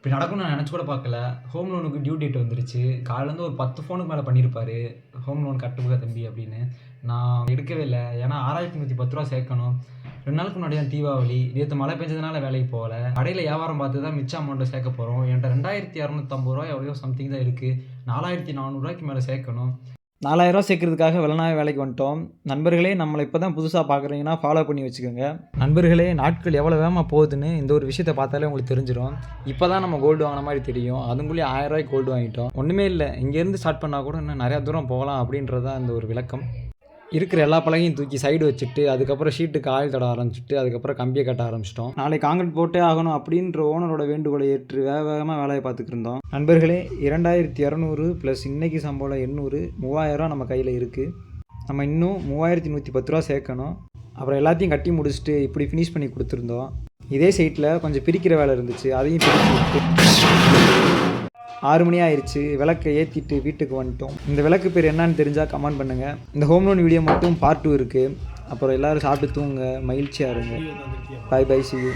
இப்படி நடக்கும்னு நான் நினச்சி கூட பார்க்கல. ஹோம் லோனுக்கு டியூ டேட் வந்துருச்சு. காலையிலேருந்து ஒரு 10 ஃபோனுக்கு மேலே பண்ணியிருப்பாரு. ஹோம் லோன் கட்டுங்க தம்பி அப்படின்னு. நான் எடுக்கவே இல்ல. ஏன்னா ரூ. 6,110 சேர்க்கணும். 2 நாளுக்கு முன்னாடி தான் தீபாவளி. நேத்து மழை பெஞ்சதுனால வேலைக்கு போகல. கடையில வியாபாரம் பார்த்து தான் மிச்ச அமௌண்ட்ட சேர்க்க போறோம். என்ட்ட ரூ. 2,250 எவ்வளோ சம்திங் தான் இருக்கு. ரூ. 4,400 மேல சேர்க்கணும். ரூ. 4,000 சேர்க்கறதுக்காக வெள்ளனாவே வேலைக்கு வந்துட்டோம். நண்பர்களே, நம்மளை இப்போ தான் புதுசாக பார்க்குறீங்கன்னா ஃபாலோ பண்ணி வச்சுக்கோங்க. நண்பர்களே, நாட்கள் எவ்வளோ வேகமாக போகுதுன்னு இந்த ஒரு விஷயத்தை பார்த்தாலே உங்களுக்கு தெரிஞ்சிடும். இப்போ தான் நம்ம கோல்டு வாங்கின மாதிரி தெரியும். அதுக்குள்ளேயே ரூ. 1000 கோல்டு வாங்கிட்டோம். ஒன்றுமே இல்லை, இங்கேருந்து ஸ்டார்ட் பண்ணால் கூட இன்னும் நிறையா தூரம் போகலாம் அப்படின்றது தான் இந்த ஒரு விளக்கம். இருக்கிற எல்லா பலகையும் தூக்கி சைடு வச்சுட்டு அதுக்கப்புறம் ஷீட்டுக்கு ஆயில் தட ஆரம்பிச்சுட்டு அதுக்கப்புறம் கம்பியை கட்ட ஆரம்பிச்சிட்டோம். நாளைக்கு காங்கிரீட் போட்டே ஆகணும் அப்படின்ற ஓனரோட வேண்டுகோளை ஏற்று வேகமாக வேலையை பார்த்துட்டு இருந்தோம். நண்பர்களே, 2200 ப்ளஸ் இன்னைக்கு சம்பளம் 800, 3000 நம்ம கையில் இருக்குது. நம்ம இன்னும் 3110 சேர்க்கணும். அப்புறம் எல்லாத்தையும் கட்டி முடிச்சுட்டு இப்படி ஃபினிஷ் பண்ணி கொடுத்துருந்தோம். இதே சைட்டில் கொஞ்சம் பிரிக்கிற வேலை இருந்துச்சு, அதையும் பிரித்து 6 மணி ஆயிடுச்சு. விளக்கை ஏற்றிட்டு வீட்டுக்கு வந்துட்டோம். இந்த விளக்கு பேர் என்னன்னு தெரிஞ்சால் கமெண்ட் பண்ணுங்கள். இந்த ஹோம் லோன் வீடியோ மட்டும் பார்ட் 2 இருக்குது. அப்புறம் எல்லோரும் சாப்பிட்டு தூங்க, மகிழ்ச்சியாக இருங்க. Bye bye, see you.